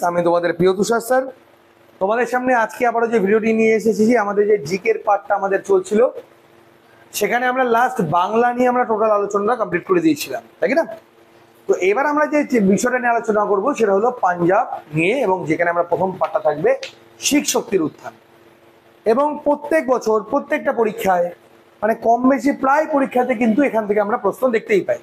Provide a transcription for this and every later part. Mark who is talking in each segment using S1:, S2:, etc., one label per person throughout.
S1: আমি তোমাদের প্রিয় তুষার স্যার, তোমাদের সামনে আজকে আবারও যে ভিডিওটি নিয়ে এসেছি, আমাদের যে জিকের পার্টটা আমাদের চলছিল, সেখানে আমরা লাস্ট বাংলা নিয়ে আমরা টোটাল আলোচনাটা কমপ্লিট করে দিয়েছিলাম, তাই না? তো এবার আমরা যে বিষয়টা নিয়ে আলোচনা করব সেটা হলো পাঞ্জাব নিয়ে, এবং যেখানে আমরা প্রথম পার্টটা থাকবে শিখ শক্তির উত্থান। এবং প্রত্যেক বছর প্রত্যেকটা পরীক্ষায় মানে কম বেশি প্রায় পরীক্ষাতে কিন্তু এখান থেকে আমরা প্রশ্ন দেখতেই পাই।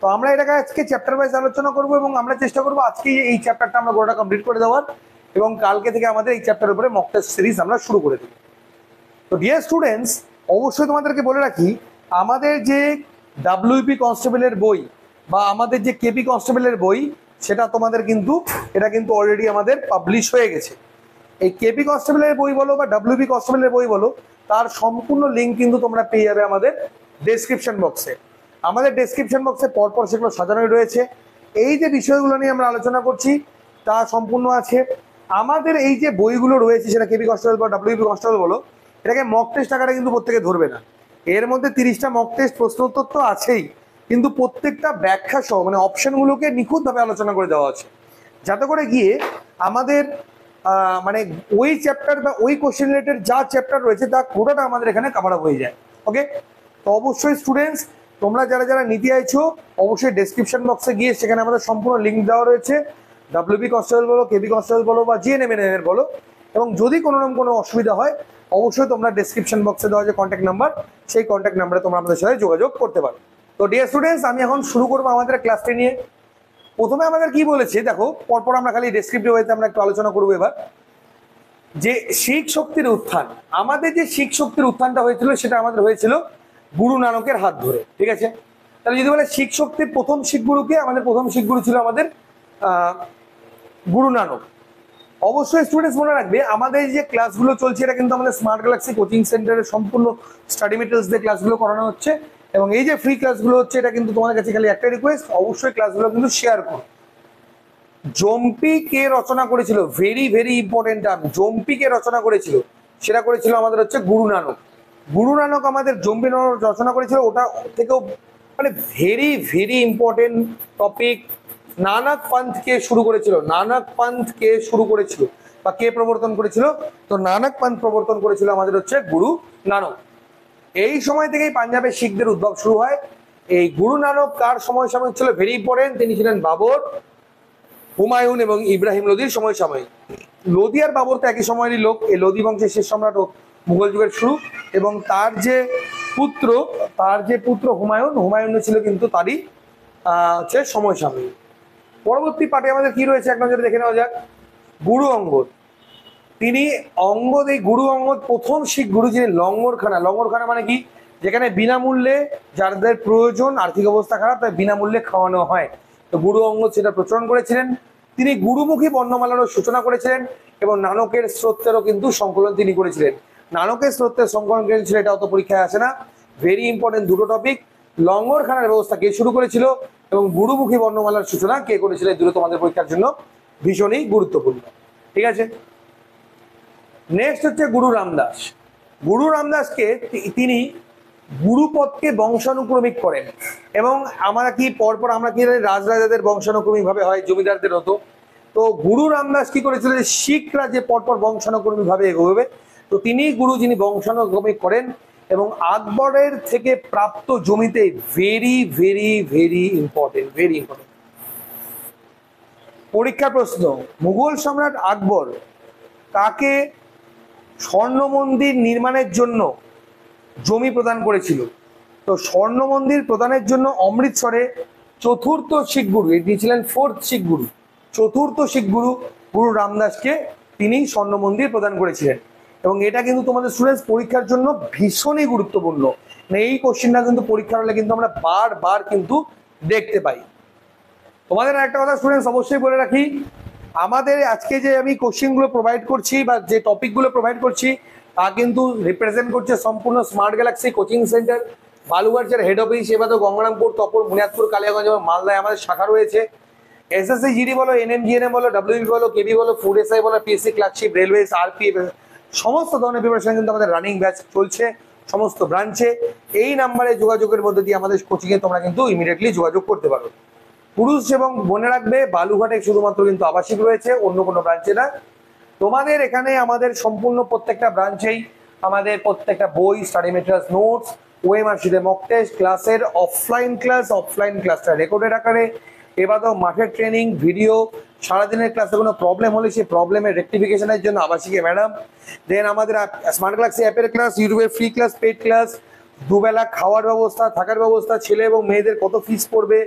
S1: তো আমরা এটাকে আজকে চ্যাপ্টার ওয়াইজ আলোচনা করব, এবং আমরা চেষ্টা করবো আজকে এই চ্যাপ্টারটা আমরা গোটা কমপ্লিট করে দেওয়ার, এবং কালকে থেকে আমাদের এই চ্যাপ্টারের উপরে মক টেস্ট সিরিজ আমরা শুরু করে দেব। তো ডিয়ার স্টুডেন্টস, অবশ্যই তোমাদেরকে বলে রাখি, আমাদের যে ডাব্লিউপি কনস্টেবলের বই বা আমাদের যে কেপি কনস্টেবলের বই, সেটা তোমাদের কিন্তু এটা কিন্তু অলরেডি আমাদের পাবলিশ হয়ে গেছে। এই কেপি কনস্টেবলের বই বলো বা ডাব্লিউপি কনস্টেবলের বই বলো, তার সম্পূর্ণ লিঙ্ক কিন্তু তোমরা পেয়ে যাবে আমাদের ডেসক্রিপশন বক্সে। আমাদের ডেসক্রিপশন বক্সে পরপর সেগুলো সাজানোই রয়েছে। এই যে বিষয়গুলো নিয়ে আমরা আলোচনা করছি তা সম্পূর্ণ আছে। আমাদের এই যে বইগুলো রয়েছে, সেটা কেপি কনস্টেবল বা ডাব্লিউপি কনস্টেবল বলো, এটাকে মক টেস্ট আকারে কিন্তু প্রত্যেকে ধরবে না। এর মধ্যে 30টা মক টেস্ট প্রশ্ন উত্তর তো আছেই, কিন্তু প্রত্যেকটা ব্যাখ্যা সহ মানে অপশনগুলোকে নিখুঁতভাবে আলোচনা করে দেওয়া আছে, যাতে করে গিয়ে আমাদের মানে ওই চ্যাপ্টার বা ওই কোশ্চেন রিলেটেড যা চ্যাপ্টার রয়েছে তা পুরোটা আমাদের এখানে কভার আপ হয়ে যায়। ওকে, তো অবশ্যই স্টুডেন্টস, তোমরা যারা যারা নিতে আইছো অবশ্যই ডেসক্রিপশন বক্সে গিয়ে সেখানে আমাদের সম্পূর্ণ লিঙ্ক দেওয়া রয়েছে। ডাব্লিউবি কনস্টেবল বলো, কেবি কনস্টেবল বলো বা জিএনএমএন বলো, এবং যদি কোনো রকম কোনো অসুবিধা হয় অবশ্যই তোমরা ডেসক্রিপশন বক্সে দেওয়া যে কন্ট্যাক্ট নাম্বার, সেই কন্ট্যাক্ট নাম্বারে তোমরা আমাদের সাথে যোগাযোগ করতে পারো। তো ডিয়ার স্টুডেন্টস, আমি এখন শুরু করবো আমাদের ক্লাসটি নিয়ে। প্রথমে আমাদের কি বলেছে দেখো, পরপর আমরা খালি ডেসক্রিপটিভ ওয়েতে আমরা একটু আলোচনা করবো এবার। যে শিখ শক্তির উত্থান, আমাদের যে শিখ শক্তির উত্থানটা হয়েছিল সেটা আমাদের হয়েছিল গুরু নানকের হাত ধরে, ঠিক আছে? তাহলে যদি বলে শিখ শক্তির প্রথম শিখ গুরুকে, আমাদের প্রথম শিখ গুরু ছিল আমাদের গুরু নানক। অবশ্যই স্টুডেন্টস মনে রাখবে, আমাদের যে ক্লাসগুলো চলছে এটা কিন্তু আমাদের স্মার্ট গ্যালাক্সি কোচিং সেন্টারের সম্পূর্ণ স্টাডি মেটেরিয়ালস দিয়ে ক্লাসগুলো করানো হচ্ছে, এবং এই যে ফ্রি ক্লাসগুলো হচ্ছে এটা কিন্তু তোমাদের কাছে খালি একটা রিকোয়েস্ট, অবশ্যই ক্লাসগুলো কিন্তু শেয়ার করো। জম্পি কে রচনা করেছিল, ভেরি ভেরি ইম্পর্টেন্ট টার্ম, জম্পি কে রচনা করেছিল, সেটা করেছিল আমাদের হচ্ছে গুরু নানক। গুরু নানক আমাদের জম্পি রচনা করেছিল, ওটা থেকেও মানে very very important topic. Nanak Panth কে শুরু করেছিল, নানক পন্থ কে শুরু করেছিল বা কে প্রবর্তন করেছিল? তো নানক পন্থ প্রবর্তন করেছিল আমাদের হচ্ছে গুরু নানক। এই সময় থেকেই পাঞ্জাবে শিখদের উদ্ভব শুরু হয়। এই গুরু নানক কার সময় ছিল ভেরি ইম্পর্টেন্ট, তিনি ছিলেন বাবর, হুমায়ুন এবং ইব্রাহিম লোদির সময়। লোদি আর বাবর তো একই সময়েরই লোক। এই লোদি বংশের শেষ সম্রাট ও মুঘল যুগের শুরু, এবং তার যে পুত্র হুমায়ুন ছিল কিন্তু তারই হচ্ছে সময়। পরবর্তী পার্টে আমাদের কি রয়েছে এক নজরে দেখে নেওয়া যাক। গুরু অঙ্গদ, তিনি অঙ্গদ, এই গুরু অঙ্গদ প্রথম শিখ গুরু, যিনি লঙ্গরখানা। লঙ্গরখানা মানে কি? যেখানে বিনামূল্যে যাদের প্রয়োজন, আর্থিক অবস্থা খারাপ, তাই বিনামূল্যে খাওয়ানো হয়। তো গুরু অঙ্গদ সেটা প্রচলন করেছিলেন। তিনি গুরুমুখী বর্ণমালারও সূচনা করেছিলেন, এবং নানকের স্রোতেরও কিন্তু সংকলন তিনি করেছিলেন। নানকের স্রোতের সংকলন করেছিলেন, এটা অত পরীক্ষায় আসে না। ভেরি ইম্পর্টেন্ট দুটো টপিক। লঙ্গরখানার ব্যবস্থা কে শুরু করেছিল এবং গুরুমুখী বর্ণমালার সূচনা কে করেছিল, এই দুটো তোমাদের পরীক্ষার জন্য ভীষণই গুরুত্বপূর্ণ, ঠিক আছে? নেক্সট হচ্ছে গুরু রামদাস। গুরু রামদাসকে তিনি গুরুপদকে বংশানুক্রমিক করেন, এবং আমরা কি পরপর আমরা কি রাজরাজাদের বংশানুক্রমিক ভাবে হয়, জমিদারদের হতো। তো গুরু রামদাস কি করেছিল, যে শিখরা যে পরপর বংশানুক্রমিক ভাবে এগোবে, তো তিনি গুরু যিনি বংশানুক্রমিক করেন, এবং আকবরের থেকে প্রাপ্ত জমিতে very very very important, very important পরীক্ষা প্রশ্ন, মুঘল সম্রাট আকবর কাকে স্বর্ণ মন্দির নির্মাণের জন্য জমি প্রদান করেছিল? তো স্বর্ণ মন্দির প্রদানের জন্য অমৃতসরে চতুর্থ শিখ গুরু, এটি ছিলেন ফোর্থ শিখ গুরু, চতুর্থ শিখ গুরু গুরু রামদাসকে তিনি স্বর্ণ মন্দির প্রদান করেছিলেন। এবং এটা কিন্তু তোমাদের স্টুডেন্টস পরীক্ষার জন্য ভীষণই গুরুত্বপূর্ণ। এই কোশ্চেনটা কিন্তু পরীক্ষার হলে কিন্তু আমরা বারবার কিন্তু দেখতে পাই। তোমাদের একটা কথা স্টুডেন্টস অবশ্যই বলে রাখি, আমাদের আজকে যে আমি কোশ্চেনগুলো প্রোভাইড করছি বা যে টপিকগুলো প্রোভাইড করছি তা কিন্তু রিপ্রেজেন্ট করছে সম্পূর্ণ স্মার্ট গ্যালাক্সি কোচিং সেন্টার, বালুঘাটের হেড অফিস, এবার তো গঙ্গারামপুর, তপর, বুনিয়াদপুর, কালিয়াগঞ্জ এবং মালদায় আমাদের শাখা রয়েছে। এসএসসি জিডি বলো, এনএমজিএনএম বলো, ডাব্লিউবি বলো, কেবি বলো, ফুড এসআই বলো, পিএসসি ক্লার্কশিপ, রেলওয়েজ, আরপি, সমস্ত ধরনের প্রিপারেশন কিন্তু আমাদের রানিং ব্যাচ চলছে সমস্ত ব্রাঞ্চে। এই নাম্বারে যোগাযোগের মধ্যে দিয়ে আমাদের কোচিংয়ে তোমরা কিন্তু ইমিডিয়েটলি যোগাযোগ করতে পারো। পুরুষ এবং মনে রাখবে বালুঘাটে শুধুমাত্র কিন্তু আবাসিক রয়েছে, অন্য কোনো ব্রাঞ্চে না। তোমাদের এখানে আমাদের সম্পূর্ণ প্রত্যেকটা ব্রাঞ্চেই আমাদের প্রত্যেকটা বই, স্টাডি মেটেরিয়ালস, নোটস, ওএমআরসিতে মক টেস্ট, ক্লাসের অফলাইন ক্লাসটা রেকর্ডেড আকারে, এবারেও মাঠের ট্রেনিং, ভিডিও, সারাদিনের ক্লাসে কোনো প্রবলেম হলে সেই প্রবলেমের রেকটিফিকেশনের জন্য আবাসিকে ম্যাডাম, দেন আমাদের স্মার্ট ক্লাস অ্যাপের ক্লাস, ইউটিউবের ফ্রি ক্লাস, পেড ক্লাস, দুবেলা খাওয়ার ব্যবস্থা, থাকার ব্যবস্থা, ছেলে এবং মেয়েদের কত ফিস পড়বে,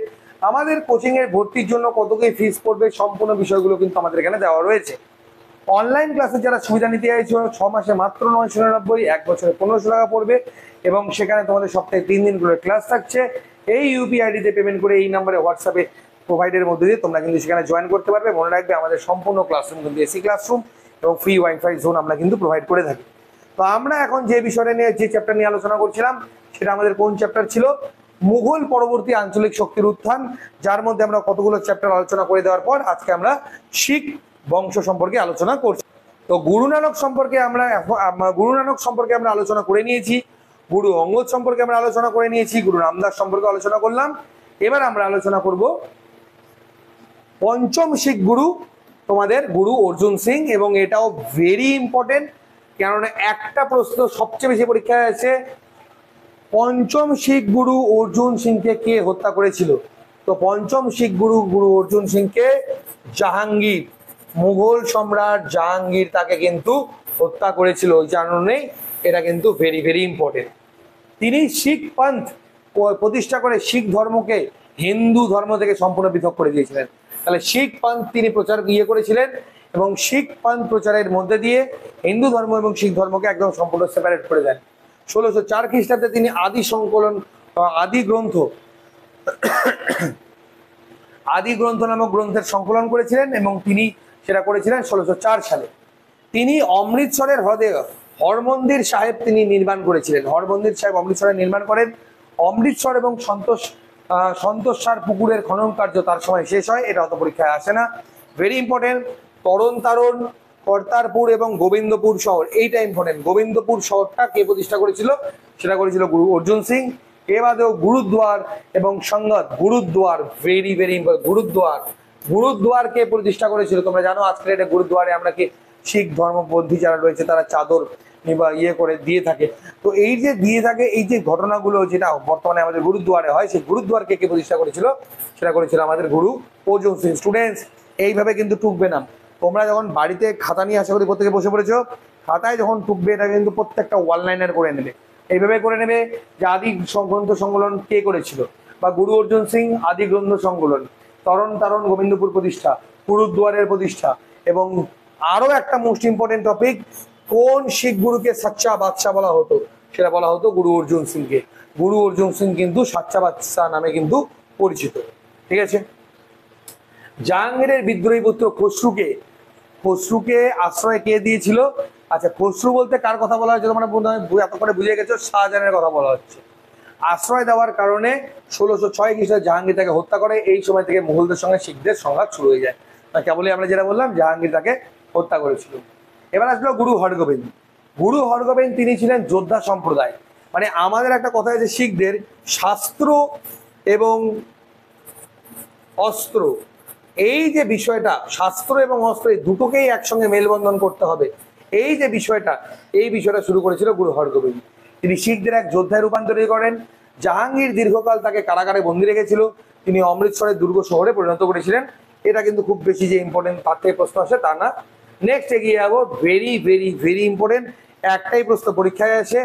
S1: আমাদের কোচিংয়ের ভর্তির জন্য কত কি ফিস পড়বে, সম্পূর্ণ বিষয়গুলো কিন্তু আমাদের এখানে দেওয়া রয়েছে। অনলাইন ক্লাসে যারা সুবিধা নিতে চাইছো 6 মাসে মাত্র 999, 1 বছরে 1500 টাকা পড়বে, এবং সেখানে তোমাদের সপ্তাহে 3 দিন করে ক্লাস থাকছে। এই ইউপিআইডিতে পেমেন্ট করে এই নাম্বারে হোয়াটসঅ্যাপে প্রোভাইডের মধ্যে দিয়ে তোমরা কিন্তু সেখানে জয়েন করতে পারবে। মনে রাখবে আমাদের সম্পূর্ণ ক্লাসরুম কিন্তু এসি ক্লাসরুম এবং ফ্রি ওয়াইফাই জোন আমরা কিন্তু প্রোভাইড করে থাকি। তো আমরা এখন যে বিষয়টা নিয়ে, যে চ্যাপ্টার নিয়ে আলোচনা করছিলাম, সেটা আমাদের কোন চ্যাপ্টার ছিল? মুঘল পরবর্তী আঞ্চলিক শক্তির উত্থান, যার মধ্যে আমরা কতগুলো চ্যাপ্টার আলোচনা করে দেওয়ার পর আজকে আমরা শিখ বংশ সম্পর্কে আলোচনা করছি। তো গুরু নানক সম্পর্কে আমরা আলোচনা করে নিয়েছি, গুরু অঙ্গদ সম্পর্কে আমরা আলোচনা করে নিয়েছি, গুরু রামদাস সম্পর্কে আলোচনা করলাম। এবার আমরা আলোচনা করব পঞ্চম শিখ গুরু, তোমাদের গুরু অর্জুন সিং, এবং এটাও ভেরি ইম্পর্টেন্ট, কেননা একটা প্রশ্ন সবচেয়ে বেশি পরীক্ষায় আছে, পঞ্চম শিখ গুরু অর্জুন সিংকে কে হত্যা করেছিল? তো পঞ্চম শিখ গুরু গুরু অর্জুন সিংকে জাহাঙ্গীর, মুঘল সম্রাট জাহাঙ্গীর তাকে কিন্তু হত্যা করেছিল। ওই কারণেই এটা কিন্তু ভেরি ভেরি ইম্পর্টেন্ট। তিনি শিখ পন্থ প্রতিষ্ঠা করে শিখ ধর্মকে হিন্দু ধর্ম থেকে সম্পূর্ণ পৃথক করে দিয়েছিলেন। তাহলে শিখ পন্থ তিনি প্রচার করেছিলেন, এবং শিখ পন্থ প্রচারের মধ্যে দিয়ে হিন্দু ধর্ম এবং শিখ ধর্মকে একদম সম্পূর্ণ সেপারেট করে দেন। 1604 খ্রিস্টাব্দে তিনি আদি গ্রন্থ নামক গ্রন্থের সংকলন করেছিলেন, এবং তিনি সেটা করেছিলেন 1604 সালে। তিনি অমৃতসরের হ্রদে হরমন্দির সাহেব তিনি নির্মাণ করেছিলেন। হরমন্দির সাহেব অমৃতসরে নির্মাণ করেন। অমৃতসর এবং সন্তোষসার পুকুরের খনন কার্য তার সময় শেষ হয়, এটা অত পরীক্ষায় আসে না। Very important. তরণ কর্তারপুর এবং গোবিন্দপুর শহর, এইটা ইম্পর্টেন্ট। গোবিন্দপুর শহরটা কে প্রতিষ্ঠা করেছিল? সেটা করেছিল গুরু অর্জুন সিং। এ বাদেও গুরুদ্বার এবং sangat, gurdwara very very important. Gurdwara কে প্রতিষ্ঠা করেছিল? তোমরা জানো আজকের এটা গুরুদ্বারে আমরা কি শিখ ধর্মপন্থী যারা রয়েছে তারা চাদর করে দিয়ে থাকে। তো এই যে দিয়ে থাকে, এই যে ঘটনাগুলো যেটা বর্তমানে আমাদের গুরুদ্বারে হয়, সেই গুরুদ্বারকে কে প্রতিষ্ঠা করেছিল? সেটা করেছিল আমাদের গুরু অর্জুন সিং। স্টুডেন্টস, এইভাবে কিন্তু টুকবে না। তোমরা যখন বাড়িতে খাতা নিয়ে আশা করি প্রত্যেকে বসে পড়েছো, খাতায় যখন টুকবে এটা কিন্তু প্রত্যেকটা ওয়ান লাইনার করে নেবে। এইভাবে করে নেবে যে আদি গ্রন্থ সংকলন কে করেছিল, বা গুরু অর্জুন সিং আদি গ্রন্থ সংকলন, তরণ গোবিন্দপুর প্রতিষ্ঠাা, গুরুদ্বারের প্রতিষ্ঠা, এবং আরো একটা মোস্ট ইম্পর্টেন্ট টপিক, কোন শিখ গুরুকে সাচ্চা বাদশাহ বলা হতো? সেটা বলা হতো গুরু অর্জুন সিংকে। গুরু অর্জুন সিং কিন্তু সাচ্চা বাদশাহ নামে কিন্তু পরিচিত। ঠিক আছে। জাহাঙ্গীরের বিদ্রোহী পুত্র খসরুকে আশ্রয় কে দিয়েছিল? আচ্ছা, খসরু বলতে কার কথা বলা হচ্ছে? তোমরা এতক্ষণে বুঝে গেছো, শাহজাহানের কথা বলা হচ্ছে। আশ্রয় দেওয়ার কারণে 1606 খ্রিস্টাব্দে জাহাঙ্গীর তাকে হত্যা করে। এই সময় থেকে মুঘলদের সঙ্গে শিখদের সংঘাত শুরু হয়ে যায়। কেবলই আমরা যেটা বললাম, জাহাঙ্গীর তাকে হত্যা করেছিল। এবার আসলো গুরু হরগোবিন্দ। গুরু হরগোবিন্দ তিনি ছিলেন যোদ্ধা সম্প্রদায়। মানে আমাদের একটা কথা আছে, শিখদের শাস্ত্র এবং অস্ত্র, এই যে বিষয়টা, শাস্ত্র এবং অস্ত্র এই দুটোকেই একসঙ্গে মেলবন্ধন করতে হবে, এই যে বিষয়টা, এই বিষয়টা শুরু করেছিল গুরু হরগোবিন্দ। তিনি শিখদের এক যোদ্ধায় রূপান্তরিত করেন। জাহাঙ্গীর দীর্ঘকাল তাকে কারাগারে বন্দী রেখেছিল, তিনি অমৃতসরের দুর্গ শহরে পরিণত করেছিলেন। এটা কিন্তু খুব বেশি যে ইম্পর্টেন্ট তার থেকে প্রশ্ন আসে তা না। নেক্সট এগিয়ে যাবো, ভেরি ভেরি ভেরি ইম্পর্টেন্ট, একটাই প্রশ্ন পরীক্ষায় আসে।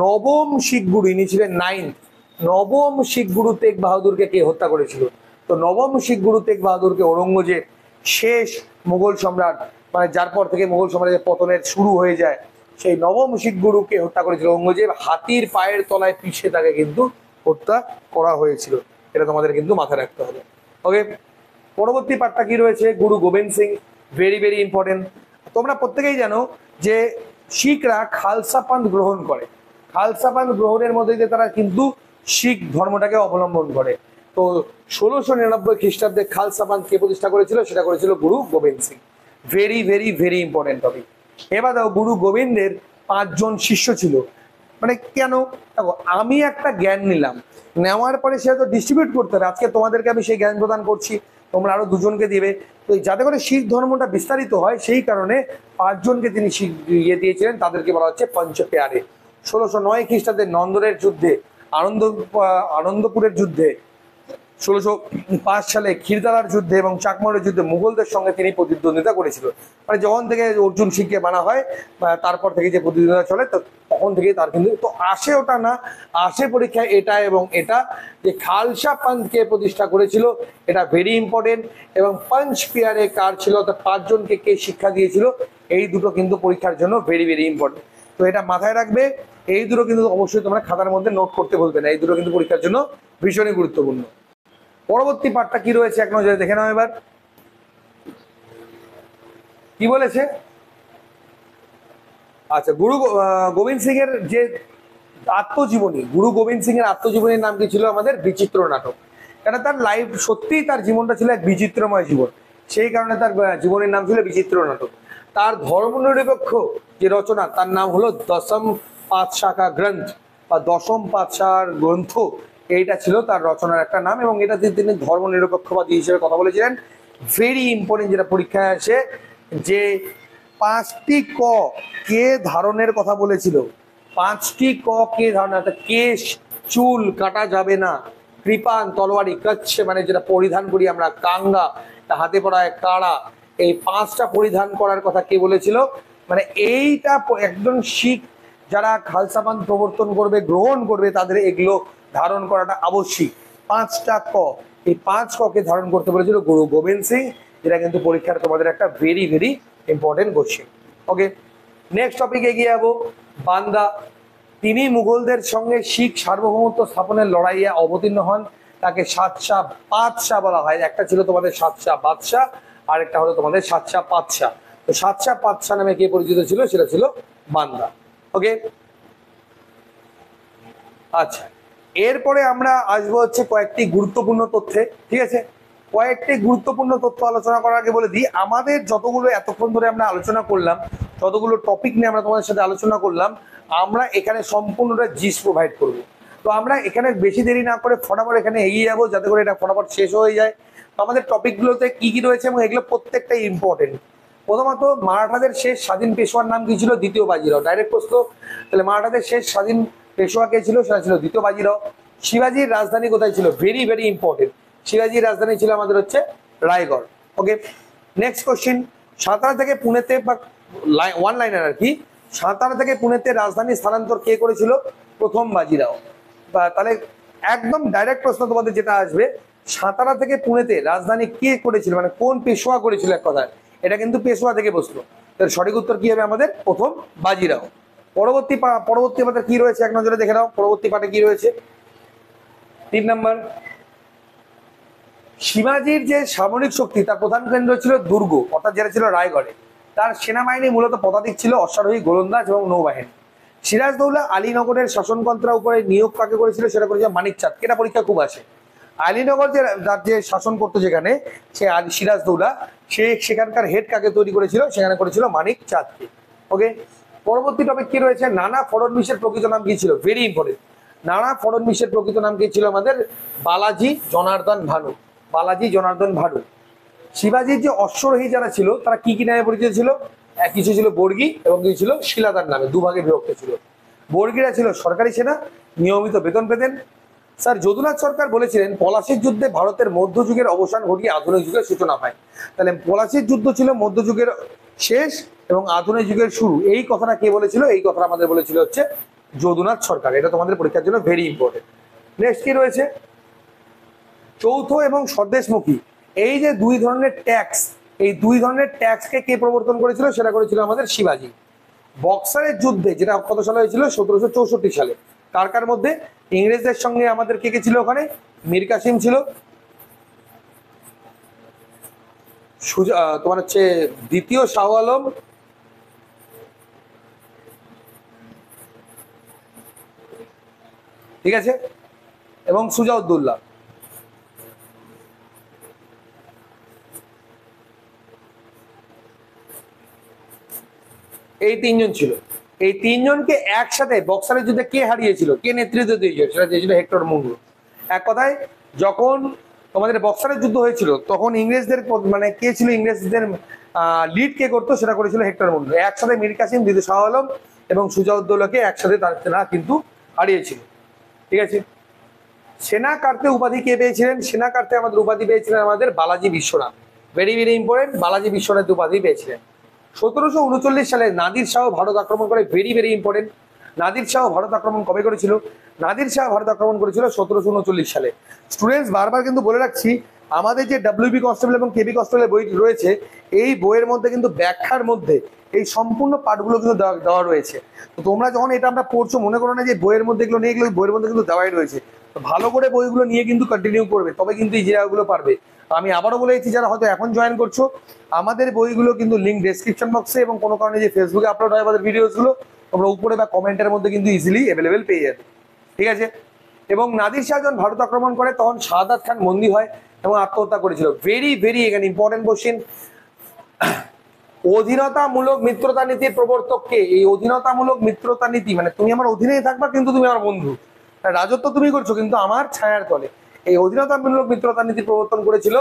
S1: নবম শিখ গুরু, ইনি ছিলেন 9th, নবম শিখ গুরু তেগ বাহাদুরকে কে হত্যা করেছিল? তো নবম শিখ গুরু তেগ বাহাদুরকে ঔরঙ্গজেব, শেষ মুঘল সম্রাট, মানে যার পর থেকে মুঘল সাম্রাজ্যের পতনের শুরু হয়ে যায়, সেই নবম শিখ গুরুকে হত্যা করেছিল ঔরঙ্গজেব। হাতির পায়ের তলায় পিষে তাকে কিন্তু হত্যা করা হয়েছিল। এটা তোমাদের কিন্তু মাথায় রাখতে হবে। ওকে, পরবর্তী পার্টটা কি রয়েছে? Guru Gobind Singh, very very important. তোমরা প্রত্যেকেই জানো যে শিখরা খালসা পান্থ গ্রহণ করে। খালসা পান্থ গ্রহণের মধ্যে দিয়ে তারা কিন্তু শিখ ধর্মটাকে অবলম্বন করে। তো 1699 খ্রিস্টাব্দে খালসা পান্থ কে প্রতিষ্ঠা করেছিল? সেটা করেছিল Guru Gobind Singh. Very very very important topic. এবার দেখো, গুরু গোবিন্দের 5 জন শিষ্য ছিল। মানে কেন? দেখো, আমি একটা জ্ঞান নিলাম, নেওয়ার পরে সে তো ডিস্ট্রিবিউট করতে হবে। আজকে তোমাদেরকে আমি সেই জ্ঞান প্রদান করছি, তোমরা আরো দুজনকে দিবে। তো যাতে করে শিখ ধর্মটা বিস্তারিত হয় সেই কারণে 5 জনকে তিনি শিখ দিয়েছিলেন, তাদেরকে বলা হচ্ছে পঞ্চ পেয়ারে। 1609 খ্রিস্টাব্দে নন্দনের যুদ্ধে, আনন্দপুরের যুদ্ধে, 1605 সালে ক্ষীরদালার যুদ্ধে এবং চাকমারের যুদ্ধে মুঘলদের সঙ্গে তিনি প্রতিদ্বন্দ্বিতা করেছিল। মানে যখন থেকে অর্জুন সিংকে বানা হয় তারপর থেকে যে প্রতিদ্বন্দ্বিতা চলে, তো তখন থেকেই তার কিন্তু তো আসে ওটা না, আসে পরীক্ষায় এটা এবং এটা, যে খালসা পান্থকে প্রতিষ্ঠা করেছিল, এটা ভেরি ইম্পর্টেন্ট। এবং পঞ্চ পিয়ারে কার ছিল, অর্থাৎ 5 জনকে কে শিক্ষা দিয়েছিল, এই দুটো কিন্তু পরীক্ষার জন্য ভেরি ভেরি ইম্পর্টেন্ট। তো এটা মাথায় রাখবে, এই দুটো কিন্তু অবশ্যই তোমরা খাতার মধ্যে নোট করতে বলবে না, এই দুটো কিন্তু পরীক্ষার জন্য ভীষণই গুরুত্বপূর্ণ। পরবর্তী পার্টটা কি রয়েছে এক নজরে দেখে নাও এবার। কি বলেছে? আচ্ছা, গুরু গোবিন্দ সিং এর যে আত্মজীবনী, গুরু গোবিন্দ সিং এর আত্মজীবনীর নাম কি ছিল আমাদের? বিচিত্র নাটক। কারণ তার লাইফ, সত্যিই তার জীবনটা ছিল এক বিচিত্রময় জীবন, সেই কারণে তার জীবনের নাম ছিল বিচিত্র নাটক। তার ধর্মনিরপেক্ষ যে রচনা, তার নাম হলো দশম পাতশাহ কা গ্রন্থ বা দশম পাতশাহর গ্রন্থ, এইটা ছিল তার রচনার একটা নাম। এবং এটাতে তিনি ধর্মনিরপেক্ষবাদী হিসেবে কথা বলেছিলেন। ভেরি ইম্পর্টেন্ট, যেটা পরীক্ষায় আসে, যে 5টি ক কে ধারণের কথা বলেছিল। 5টি ক কে ধারণ, কেশ চুল কাটা যাবে না, কৃপান তলোয়ারি, কচ্ছ মানে যেটা পরিধান করি আমরা, কাঙ্গা হাতে পড়ায় কাড়া, এই 5টা পরিধান করার কথা কে বলেছিল? মানে এইটা একজন শিখ যারা খালসা পান্থ প্রবর্তন করবে, গ্রহণ করবে, তাদের এগুলো ধারণ করাটা আবশ্যিক। 5টা ক, এই 5 ককে ধারণ করতে বলেছিল গুরু গোবিন্দ সিং, যেটা কিন্তু পরীক্ষার তোমাদের একটা ভেরি ভেরি ইম্পর্টেন্ট কোশ্চেন। ওকে, নেক্সট টপিকে এগিয়ে যাবো। বান্দা, তিনি মুঘলদের সঙ্গে শিখ সার্বভৌমত্ব স্থাপনের লড়াইয়ে অবতীর্ণ হন, তাকে সাতশাহ বাদশাহ বলা হয়। একটা ছিল তোমাদের সাতশাহ বাদশাহ, আর একটা হলো তোমাদের সাতশাহ পাতশাহ। তো সাতশাহ পাতশাহ নামে কে পরিচিত ছিল? সেটা ছিল বান্দা। ওকে, আচ্ছা, এরপরে আমরা আসবো হচ্ছে কয়েকটি গুরুত্বপূর্ণ তথ্যে। ঠিক আছে, কয়েকটি গুরুত্বপূর্ণ তথ্য আলোচনা করার আগে বলে দিই, আমাদের যতগুলো এতক্ষণ ধরে আমরা আলোচনা করলাম, যতগুলো টপিক নিয়ে আমরা তোমাদের সাথে আলোচনা করলাম, আমরা এখানে সম্পূর্ণটা জিস প্রোভাইড করবো। তো আমরা এখানে বেশি দেরি না করে ফটাফট এখানে এগিয়ে যাবো, যাতে করে এটা ফটাফট শেষ হয়ে যায়। তো আমাদের টপিকগুলোতে কি কি রয়েছে এবং এগুলো প্রত্যেকটাই ইম্পর্টেন্ট। প্রথমত, মারাঠাদের শেষ স্বাধীন পেশোয়ার নাম কি ছিল? দ্বিতীয় বাজিরাও। ডাইরেক্ট প্রশ্ন। তাহলে মারাঠাদের শেষ স্বাধীন পেশোয়া কে ছিল? সেটা ছিল দ্বিতীয় বাজিরাও। শিবাজির রাজধানী কোথায় ছিল? ভেরি ভেরি ইম্পর্টেন্ট, শিবাজির রাজধানী ছিল আমাদের হচ্ছে রায়গড়। ওকে, নেক্সট কোশ্চিন। সাতারা থেকে পুনেতে, বা ওয়ান লাইনার আর কি, সাতারা থেকে পুনেতে রাজধানী স্থানান্তর কে করেছিল? প্রথম বাজিরাও। তাহলে একদম ডাইরেক্ট প্রশ্ন তোমাদের যেটা আসবে, সাতারা থেকে পুনেতে রাজধানী কে করেছিল, মানে কোন পেশোয়া করেছিল, এক কথায় এটা কিন্তু পেশোয়া থেকে বসলো। তাহলে সঠিক উত্তর কি হবে আমাদের? প্রথম বাজিরাও। পরবর্তী আমাদের কি রয়েছে এক নজরে দেখে নাও। পরবর্তী পাঠে কি রয়েছে? 3 নম্বর, শিবাজির যে সামরিক শক্তি, তার প্রধান কেন্দ্র ছিল দুর্গ, অর্থাৎ যেটা ছিল রায়গড়ে। তার সেনাবাহিনী মূলত পদাতিক ছিল, অশ্বারোহী, গোলন্দাজ এবং নৌবাহিনী। সিরাজদৌল্লা আলীনগরের শাসনকর্তার উপরে নিয়োগ কাকে করেছিল? সেটা করেছিল মানিক চাঁদ। এটা পরীক্ষা খুব আসে। আলীনগর যে যে শাসন করতো যেখানে, সে সিরাজদৌল্লা, সে সেখানকার হেড কাকে তৈরি করেছিল? সেখানে করেছিল মানিক চাঁদকে। ওকে, পরবর্তী টপিক কি রয়েছে? নানা ফড়নবিশের প্রকৃত নাম কি ছিল? Very important. নানা ফড়নবিশের প্রকৃত নাম কি ছিল আমাদের? বালাজি জনার্দন ভানু। বালাজি জনার্দন ভানু। শিবাজির যে অশ্বারোহী যারা ছিল, তারা কি কি নামে পরিচিত ছিল? কিছু ছিল বর্গী এবং কিছু ছিল শিলাদার নামে, দুভাগে বিভক্ত ছিল। বর্গীরা ছিল সরকারি সেনা, নিয়মিত বেতন পেতেন। স্যার যদুনাথ সরকার বলেছিলেন পলাশির যুদ্ধে ভারতের মধ্যযুগের অবসান ঘটিয়ে আধুনিক যুগের সূচনা হয়। তাহলে পলাশির যুদ্ধ ছিল মধ্যযুগের শেষ এবং আধুনিক যুগের শুরু, এই কথাটা কে বলেছিল? এই কথাটা আমাদের বলেছিল হচ্ছে যদুনাথ সরকার। এটা তোমাদের পরীক্ষার জন্য ভেরি ইম্পর্টেন্ট। নেক্সট কি রয়েছে? চৌথ এবং স্বদেশমুখী, এই যে দুই ধরনের ট্যাক্স, এই দুই ধরনের ট্যাক্সকে কে প্রবর্তন করেছিল? সেটা করেছিল আমাদের শিবাজি। বক্সারের যুদ্ধে, যেটা কত সালে হয়েছিল? 1764 সালে। কার কার মধ্যে? ইংরেজদের সঙ্গে আমাদের কে কে ছিল ওখানে? মীর কাসিম ছিল, তোমার হচ্ছে দ্বিতীয় শাহ আলম, ঠিক আছে, এবং সুজাউদ্দৌলা। এই 3 জন ছিল। এই তিনজনকে একসাথে বক্সারের যুদ্ধে কে হারিয়েছিল, কে নেতৃত্ব দিয়েছিল, সেটা দিয়েছিল হেক্টর মঙ্গল। এক কথায় যখন তোমাদের বক্সারের যুদ্ধ হয়েছিল তখন ইংরেজদের মানে কে ছিল, ইংরেজদের লিড কে করতো, সেটা করেছিল হেক্টর মঙ্গল। একসাথে মীর কাসিম, দ্বিতীয় শাহ আলম এবং সুজাউদ্দৌলাকে একসাথে তারা কিন্তু হারিয়েছিল। ঠিক আছে, সেনা কার্তে উপাধি কে পেয়েছিলেন? সেনা কার্তে আমাদের উপাধি পেয়েছিলেন আমাদের Balaji Biswanath. Very very important, Balaji Biswanath উপাধি পেয়েছিলেন। 1739 সালে নাদির শাহ ভারত আক্রমণ করে। Very very important, Nadir Shah Bharat আক্রমণ কবে করেছিল? নাদির শাহ ভারত আক্রমণ করেছিল 1739 সালে। স্টুডেন্টস বারবার কিন্তু বলে রাখছি, আমাদের যে ডাব্লিউবি কনস্টেবল এবং কেবি কনস্টেবলের বই রয়েছে, এই বইয়ের মধ্যে কিন্তু ব্যাখ্যার মধ্যে এই সম্পূর্ণ পাঠগুলো কিন্তু দেওয়া রয়েছে। তো তোমরা যখন এটা আমরা পড়ছো, মনে করো না যে বইয়ের মধ্যে এগুলো নেই, এগুলো বইয়ের মধ্যে কিন্তু দেওয়াই রয়েছে। তো ভালো করে বইগুলো নিয়ে কিন্তু কন্টিনিউ করবে, তবে কিন্তু এই জায়গাগুলো পারবে। আমি আবারও বলে দিচ্ছি, যারা হয়তো এখন জয়েন করছো, আমাদের বইগুলো কিন্তু লিঙ্ক ডেসক্রিপশন বক্সে এবং কোনো কারণে যে ফেসবুকে আপলোড হয় আমাদের ভিডিওসগুলো, তোমরা উপরে বা কমেন্টের মধ্যে কিন্তু ইজিলি অ্যাভেলেবেল পেয়ে যাবে। ঠিক আছে, এবং নাদির শাহ যখন ভারত আক্রমণ করে তখন শাহাদাত খান বন্দী হয় এবং আত্মহত্যা করেছিল। ভেরি ভেরি এখানে ইম্পর্টেন্ট কোশ্চেন, অধীনতামূলক মিত্রতা নীতির প্রবর্তক কে? এই অধীনতামূলক মিত্রতা নীতি মানে তুমি আমার অধীনেই থাকবা কিন্তু তুমি আমার বন্ধু, রাজত্ব তুমি করছো কিন্তু আমার ছায়ার তলে। এই অধীনতামূলক মিত্রতা নীতি প্রবর্তন করেছিল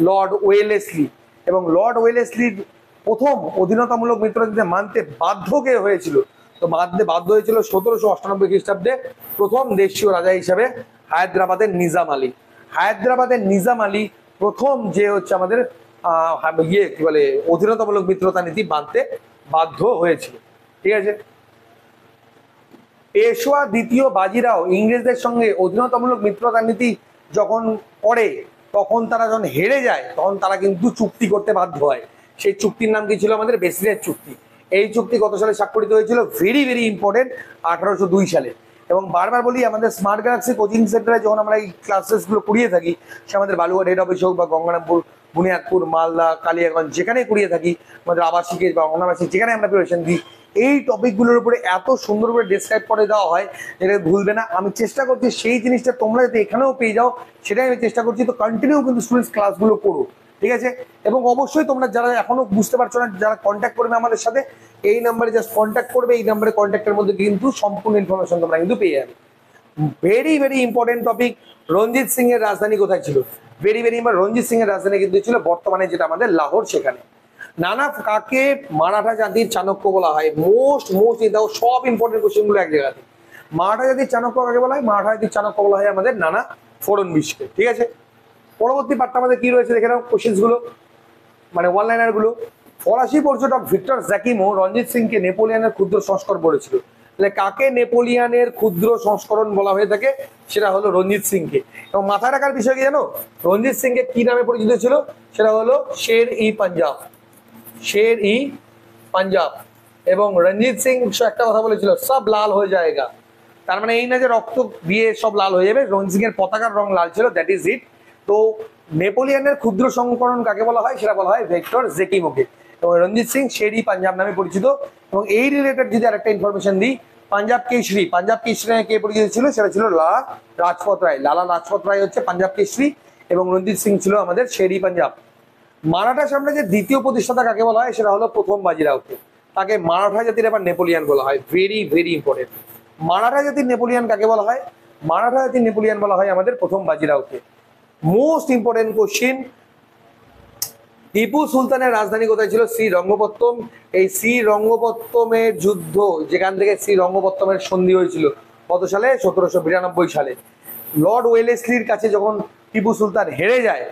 S1: লর্ড ওয়েলেসলি। এবং লর্ড ওয়েলেসলির প্রথম অধীনতামূলক মিত্রতা নীতি মানতে বাধ্য কে হয়েছিল? তো বাধ্য হয়েছিল 1798 খ্রিস্টাব্দে প্রথম দেশীয় রাজা হিসাবে হায়দ্রাবাদের নিজাম আলী। হায়দ্রাবাদের নিজাম আলী প্রথম যে হচ্ছে আমাদের কি বলে অধীনতামূলক মিত্রতা নীতি মানতে বাধ্য হয়েছিল। ঠিক আছে, পেশোয়া দ্বিতীয় বাজিরাও ইংরেজদের সঙ্গে অধীনতামূলক মিত্রতা নীতি যখন করে, তখন তারা যখন হেরে যায় তখন তারা কিন্তু চুক্তি করতে বাধ্য হয়। সেই চুক্তির নাম কি ছিল? আমাদের বেসিনের চুক্তি। এই চুক্তি কত সালে স্বাক্ষরিত হয়েছিল? ভেরি ভেরি ইম্পর্টেন্ট, 1802 সালে। এবং বারবার বলি, আমাদের স্মার্ট গ্যালাক্সি কোচিং সেন্টারে যখন আমরা এই ক্লাসেসগুলো করিয়ে থাকি, সে আমাদের বালুঘাট হেড অফিস হোক বা গঙ্গারামপুর, বুনিয়াদপুর, মালদা, কালিয়াগঞ্জ, যেখানে করিয়ে থাকি, আমাদের আবাসিকের বা অনাবাসিক যেখানে আমরা প্রিপারেশন দিই, এই টপিকগুলোর উপরে এত সুন্দর করে ডিসক্রাইব করে দেওয়া হয় যেটা ভুলবে না। আমি চেষ্টা করছি সেই জিনিসটা তোমরা যাতে এখানেও পেয়ে যাও, সেটাই আমি চেষ্টা করছি। তো কন্টিনিউ কিন্তু স্টুডেন্টস ক্লাসগুলো করো, ঠিক আছে? এবং অবশ্যই তোমরা যারা এখনো বুঝতে পারছো না, যারা কন্ট্যাক্ট করবে আমাদের সাথে, এই নাম্বারে জাস্ট কন্ট্যাক্ট করবে। এই নাম্বারে কন্ট্যাক্টের মধ্যে কিন্তু সম্পূর্ণ ইনফরমেশন তোমরা কিন্তু পেয়ে যাবে। Very very important topic, Ranjit Singh এর রাজধানী কোথায় ছিল? Very very important, Ranjit Singh এর রাজধানী কিন্তু ছিল বর্তমানে যেটা আমাদের লাহোর, সেখানে। নানা কাকে মারাঠা জাতির চাণক্য বলা হয়? মোস্ট দাও, সব ইম্পর্টেন্ট কোশ্চেন গুলো এক জায়গাতে। মারাঠা জাতির চাণক্য কাকে বলা হয়? মারাঠা জাতির চাণক্য বলা হয় আমাদের নানা ফড়নবিশকে। ঠিক আছে, পরবর্তী পার্টটা আমাদের কি রয়েছে দেখে নাও কোশ্চেন গুলো, মানে ওয়ান লাইনার গুলো। ফরাসি পর্যটক ভিক্টর জ্যাকিমো রঞ্জিত সিংকে নেপোলিয়ানের ক্ষুদ্র সংস্করণ বলেছিল। তাহলে কাকে নেপোলিয়ানের ক্ষুদ্র সংস্করণ বলা হয়ে থাকে? সেটা হলো রঞ্জিত সিংকে। এবং মাথায় রাখার বিষয় কি জানো? রঞ্জিত সিংকে কি নামে পরিচিত ছিল? সেটা হলো শের ই পাঞ্জাব, শের ই পাঞ্জাব। এবং রঞ্জিত সিং একটা কথা বলেছিল, সব লাল হয়ে যায়গা। তার মানে এই না যে রক্ত দিয়ে সব লাল হয়ে যাবে, রঞ্জিত সিং এর পতাকার রং লাল ছিল, দ্যাট ইজ ইট। তো নেপোলিয়ানের ক্ষুদ্র সংস্করণ কাকে বলা হয়? সেটা বলা হয় ভিক্টর জ্যাকিমোকে। এবং রঞ্জিত সিং শের ই পাঞ্জাব নামে পরিচিত। এবং এই রিলেটেড যদি আরেকটা ইনফরমেশন দিই, পাঞ্জাব কেশরী কে পরিচিত ছিল? সেটা ছিল লালা লাজপত রায়। লালা লাজপত রায় হচ্ছে পাঞ্জাব কেশরী এবং রঞ্জিত সিং ছিল আমাদের শের ই পাঞ্জাব। মারাঠা সাম্রাজ্যের দ্বিতীয় প্রতিষ্ঠাতা কাকে বলা হয়? সেটা হলো প্রথম বাজিরাওকে। তাকে মারাঠা জাতির আবার নেপোলিয়ান বলা হয়। ভেরি ভেরি ইম্পর্টেন্ট, মারাঠা জাতির নেপোলিয়ান কাকে বলা হয়? মারাঠা জাতির নেপোলিয়ান বলা হয় আমাদের প্রথম বাজিরাওকে। মোস্ট ইম্পর্টেন্ট কোশ্চিন, টিপু সুলতানের রাজধানী কোথায় ছিল? শ্রীরঙ্গপত্তম। এই শ্রীরঙ্গপত্তমের যুদ্ধ, যেখান থেকে শ্রীরঙ্গপত্তমের সন্ধি হয়েছিল কত সালে? 1792 সালে। লর্ড ওয়েলেসলির কাছে যখন টিপু সুলতান হেরে যায়,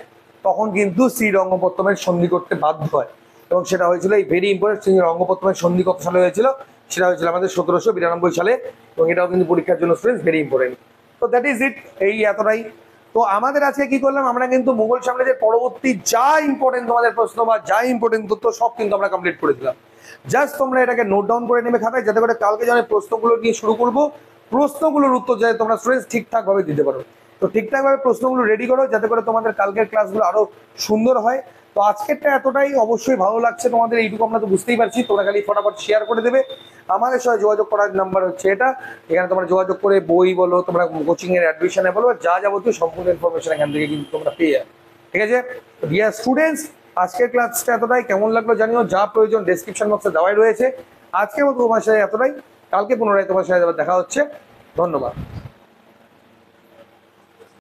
S1: তখন কিন্তু শ্রীরঙ্গপত্তমের সন্ধি করতে বাধ্য হয়। এবং সেটা হয়েছিল, এই ভেরি ইম্পর্টেন্ট, শ্রীরঙ্গপত্তমের সন্ধি কত সালে হয়েছিল? সেটা হয়েছিল আমাদের 1792 সালে। এবং এটাও কিন্তু পরীক্ষার জন্য স্টুডেন্টস ভেরি ইম্পর্টেন্ট। তো দ্যাট ইজ ইট, এই এতটাই। তো আমাদের আজকে কি করলাম, আমরা কিন্তু মুঘল সাম্রাজ্যের পরবর্তী যা ইম্পর্টেন্ট তোমাদের প্রশ্ন বা যা ইম্পর্টেন্ট তথ্য সব কিন্তু আমরা কমপ্লিট করে দিলাম। জাস্ট তোমরা এটাকে নোট ডাউন করে নেবে খাতায়, যাতে করে কালকে যখন প্রশ্নগুলো নিয়ে শুরু করবো, প্রশ্নগুলোর উত্তর যাতে তোমরা স্টুডেন্টস ঠিকঠাক ভাবে দিতে পারো। তো ঠিকঠাক ভাবে প্রশ্নগুলো রেডি করো, যাতে করে তোমাদের কালকের ক্লাসগুলো আরো সুন্দর হয়। তো আজকেরটা এতটাই, অবশ্যই ভালো লাগছে তোমাদের, এইটুকু আমরা তো বুঝতেই পারছি। তোমরা খালি ফটাফট শেয়ার করে দেবে। আমাদের সাথে যোগাযোগ করার নাম্বার হচ্ছে এটা, এখানে তোমরা যোগাযোগ করে বই বলো, তোমরা কোচিং এর অ্যাডমিশনে বলো, যা যাবতীয় সম্পূর্ণ ইনফরমেশন এখান থেকে কিন্তু তোমরা পেয়ে যাবে। ঠিক আছে ডিয়ার স্টুডেন্টস, আজকের ক্লাসটা এতটাই। কেমন লাগলো জানিও, যা প্রয়োজন ডেসক্রিপশন বক্সে দেওয়াই রয়েছে। আজকের মতো তোমার সাথে এতটাই, কালকে পুনরায় তোমার সাথে আবার দেখা হচ্ছে। ধন্যবাদ।